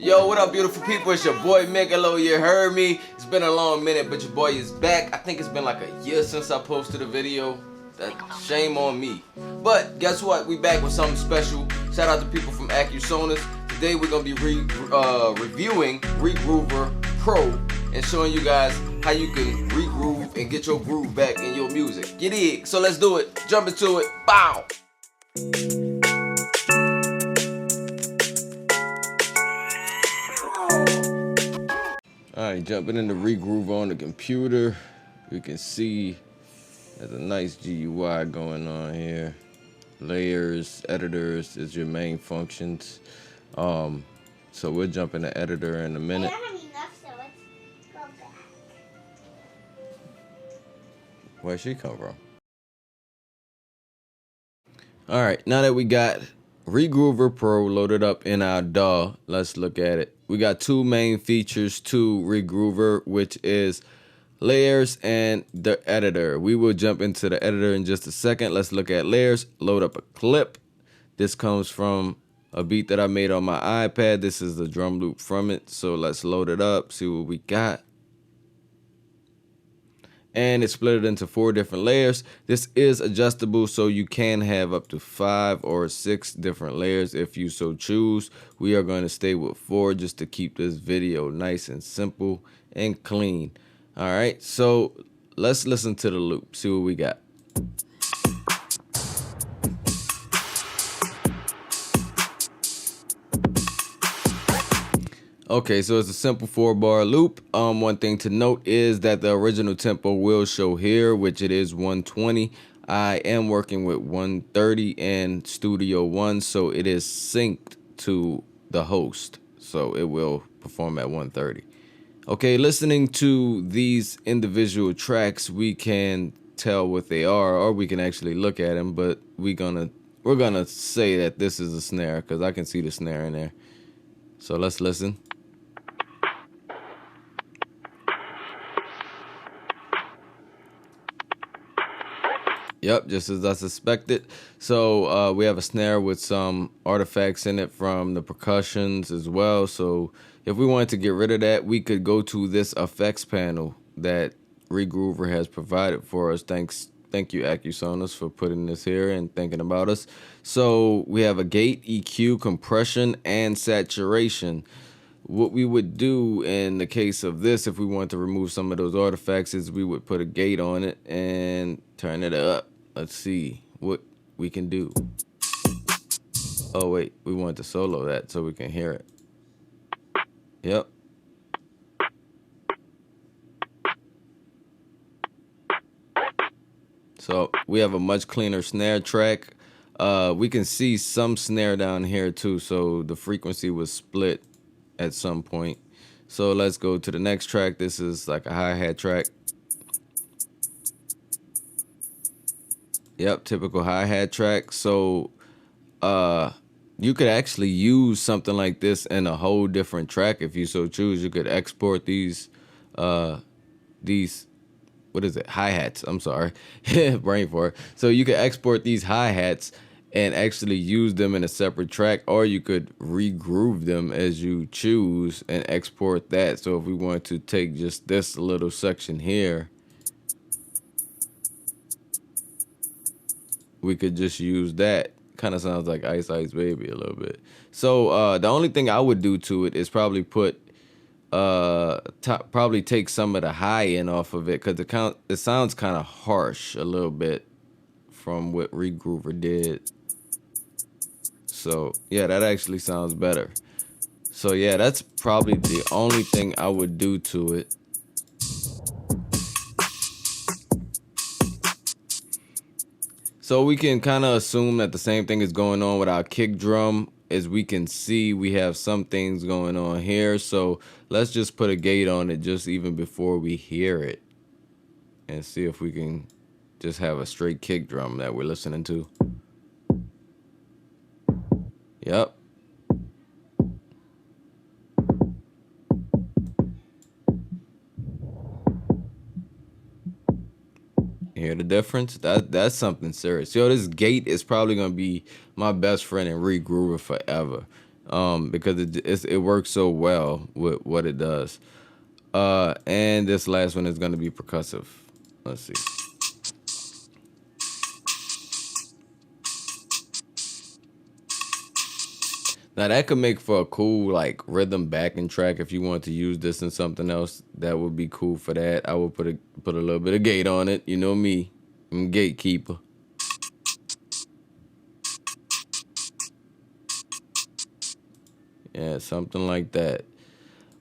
Yo, what up, beautiful people? It's your boy Megalo. You heard me. It's been a long minute, but your boy is back. I think it's been like a year since I posted a video. Shame on me. But guess what? We back with something special. Shout out to people from Accusonus. Today we're gonna be reviewing Regroover Pro and showing you guys how you can regroove and get your groove back in your music. You dig? So let's do it. Jump into it. Bow. Alright, jumping into Regroover on the computer, you can see there's a nice GUI going on here. Layers, editors is your main functions. So we'll jump into editor in a minute. I don't have enough, so let's go back. Where'd she come from? Alright, now that we got Regroover Pro loaded up in our DAW, let's look at it. We got two main features to Regroover, which is layers and the editor. We will jump into the editor in just a second. Let's look at layers, load up a clip. This comes from a beat that I made on my iPad. This is the drum loop from it. So let's load it up, see what we got. And it's split it into 4 different layers. This is adjustable, so you can have up to 5 or 6 different layers if you so choose. We are going to stay with 4 just to keep this video nice and simple and clean. All right, so let's listen to the loop, see what we got. Okay, so it's a simple 4-bar loop. One thing to note is that the original tempo will show here, which it is 120. I am working with 130 and Studio One, so it is synced to the host, so it will perform at 130. Okay, listening to these individual tracks, we can tell what they are, or we can actually look at them, but we're gonna say that this is a snare because I can see the snare in there. So let's listen. Yep, just as I suspected. So we have a snare with some artifacts in it from the percussions as well. So if we wanted to get rid of that, we could go to this effects panel that Regroover has provided for us. Thank you, Accusonus, for putting this here and thinking about us. So we have a gate, EQ, compression, and saturation. What we would do in the case of this, if we want to remove some of those artifacts, is we would put a gate on it and turn it up. Let's see what we can do. Oh wait, we want to solo that so we can hear it. Yep. So we have a much cleaner snare track. We can see some snare down here too, so the frequency was split at some point. So let's go to the next track. This is like a hi-hat track. Yep, typical hi-hat track. So you could actually use something like this in a whole different track if you so choose. You could export these what is it, hi-hats, I'm sorry, brain fart. So you could export these hi-hats and actually use them in a separate track, or you could regroove them as you choose and export that. So if we want to take just this little section here, we could just use that. Kind of sounds like Ice Ice Baby a little bit. So the only thing I would do to it is probably put probably take some of the high end off of it, because it sounds kind of harsh a little bit from what Regroover did. So yeah, that actually sounds better. So yeah, that's probably the only thing I would do to it. So we can kind of assume that the same thing is going on with our kick drum. As we can see, we have some things going on here. So let's just put a gate on it just even before we hear it, and see if we can just have a straight kick drum that we're listening to. Yep. You hear the difference? That's something serious. Yo, this gate is probably gonna be my best friend in Regroover forever. because it works so well with what it does. And this last one is going to be percussive. Let's see. Now that could make for a cool like rhythm backing track if you want to use this in something else. That would be cool for that. I would put a little bit of gate on it. You know me, I'm gatekeeper. Yeah, something like that.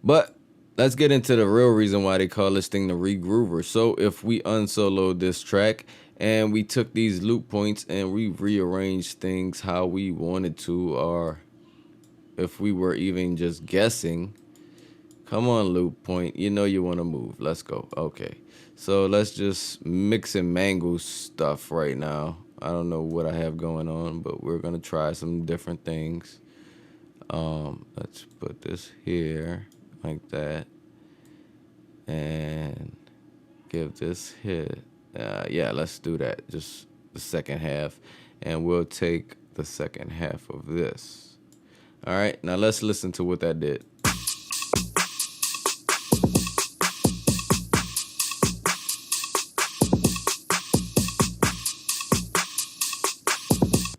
But let's get into the real reason why they call this thing the Regroover. So if we unsoloed this track and we took these loop points and we rearranged things how we wanted to, or if we were even just guessing, come on loop point, you know you want to move. Let's go. Okay. So let's just mix and mangle stuff right now. I don't know what I have going on, but we're going to try some different things. Let's put this here like that and give this hit. Yeah, let's do that. Just the second half, and we'll take the second half of this. All right, now let's listen to what that did.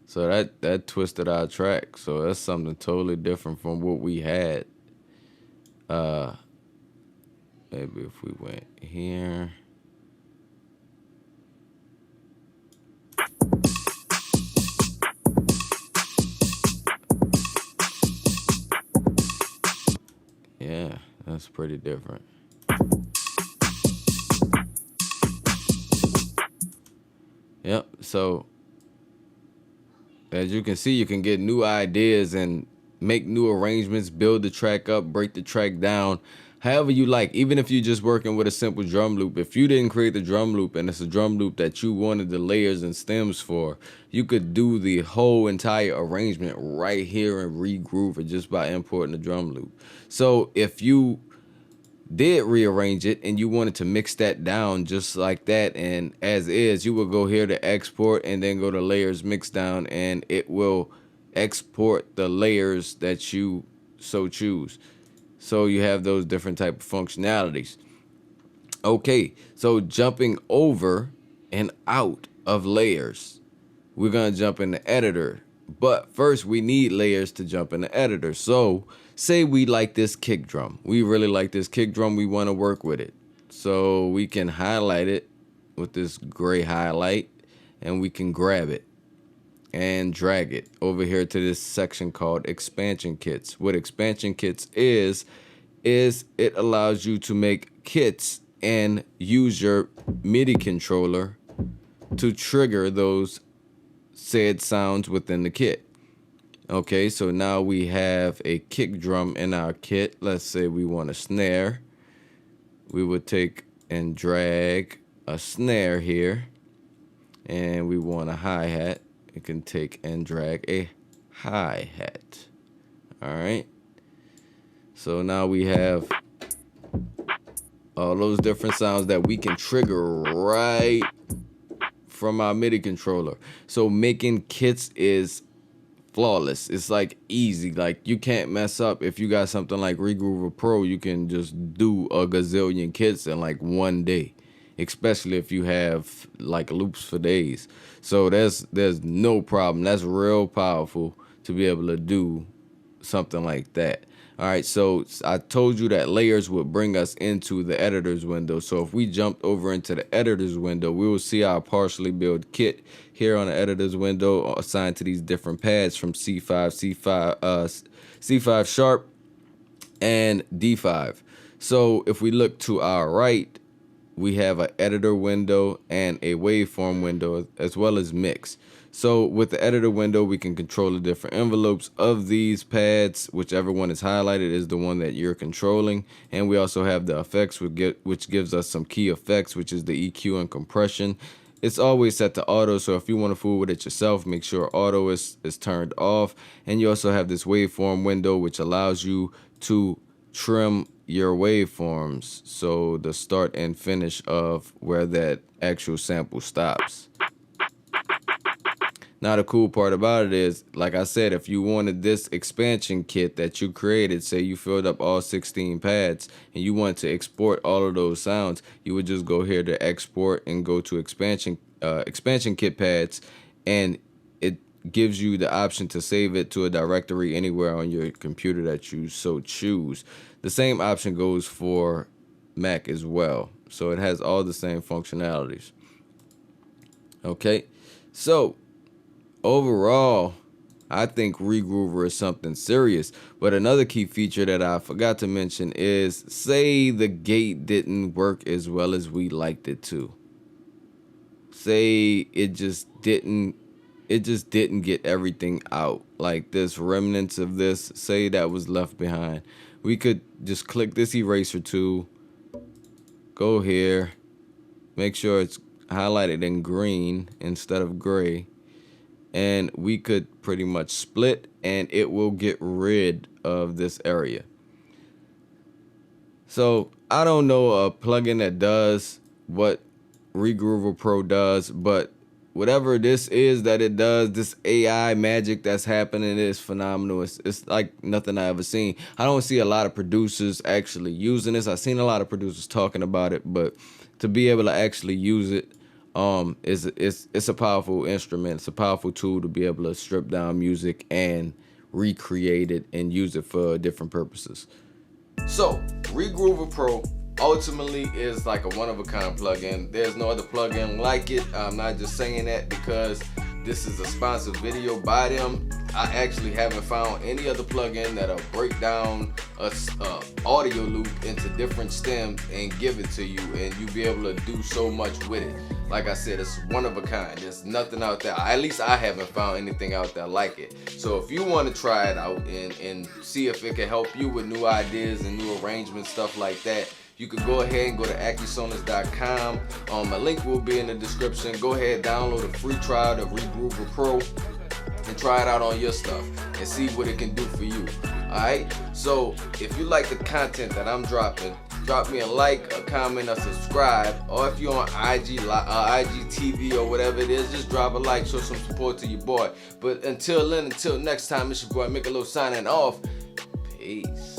So that twisted our track. So that's something totally different from what we had. Maybe if we went here. Yeah, that's pretty different. Yep, so as you can see, you can get new ideas and make new arrangements, build the track up, break the track down, however you like. Even if you're just working with a simple drum loop, if you didn't create the drum loop and it's a drum loop that you wanted the layers and stems for, you could do the whole entire arrangement right here in Regroover just by importing the drum loop. So if you did rearrange it and you wanted to mix that down just like that and as is, you will go here to export and then go to layers mix down, and it will export the layers that you so choose. So you have those different type of functionalities. Okay, so jumping over and out of layers, we're gonna jump in the editor. But first we need layers to jump in the editor. So say we like this kick drum. We really like this kick drum. We want to work with it. So we can highlight it with this gray highlight and we can grab it and drag it over here to this section called expansion kits. What expansion kits is it allows you to make kits and use your MIDI controller to trigger those said sounds within the kit. Okay, so now we have a kick drum in our kit. Let's say we want a snare. We would take and drag a snare here. And we want a hi-hat. You can take and drag a hi-hat. All right. So now we have all those different sounds that we can trigger right from our MIDI controller. So making kits is flawless. It's like easy. Like you can't mess up. If you got something like Regroover Pro, you can just do a gazillion kits in like one day, especially if you have like loops for days. So there's no problem. That's real powerful to be able to do something like that. All right, so I told you that layers would bring us into the editor's window. So if we jumped over into the editor's window, we will see our partially built kit here on the editor's window assigned to these different pads from C5 sharp, and D5. So if we look to our right, we have an editor window and a waveform window as well as mix. So with the editor window, we can control the different envelopes of these pads. Whichever one is highlighted is the one that you're controlling. And we also have the effects, which gives us some key effects, which is the EQ and compression. It's always set to auto, so if you want to fool with it yourself, make sure auto is turned off. And you also have this waveform window, which allows you to trim your waveforms, so the start and finish of where that actual sample stops. Now, the cool part about it is, like I said, if you wanted this expansion kit that you created, say you filled up all 16 pads and you want to export all of those sounds, you would just go here to export and go to expansion kit pads, and it gives you the option to save it to a directory anywhere on your computer that you so choose. The same option goes for Mac as well. So it has all the same functionalities. Okay, so overall, I think Regroover is something serious. But another key feature that I forgot to mention is, say the gate didn't work as well as we liked it to. Say it just didn't get everything out. Like this remnants of this, say that was left behind. We could just click this eraser tool, go here, make sure it's highlighted in green instead of gray, and we could pretty much split and it will get rid of this area. So I don't know a plugin that does what Regroover Pro does, but whatever this is that it does, this AI magic that's happening is phenomenal. It's like nothing I ever seen. I don't see a lot of producers actually using this. I've seen a lot of producers talking about it, but to be able to actually use it, it's a powerful instrument. It's a powerful tool to be able to strip down music and recreate it and use it for different purposes. So Regroover Pro ultimately is like a one-of-a-kind plugin. There's no other plugin like it. I'm not just saying that because this is a sponsored video by them. I actually haven't found any other plugin that'll break down a audio loop into different stems and give it to you, and you be able to do so much with it. Like I said, it's one of a kind. There's nothing out there. At least I haven't found anything out there like it. So if you want to try it out and see if it can help you with new ideas and new arrangements, stuff like that, you could go ahead and go to Accusonus.com. My link will be in the description. Go ahead, download a free trial of Regroover Pro and try it out on your stuff and see what it can do for you. Alright, so if you like the content that I'm dropping, drop me a like, a comment, a subscribe, or if you're on IGTV or whatever it is, just drop a like, show some support to your boy. But until then, until next time, it's your boy Michelow signing off. Peace.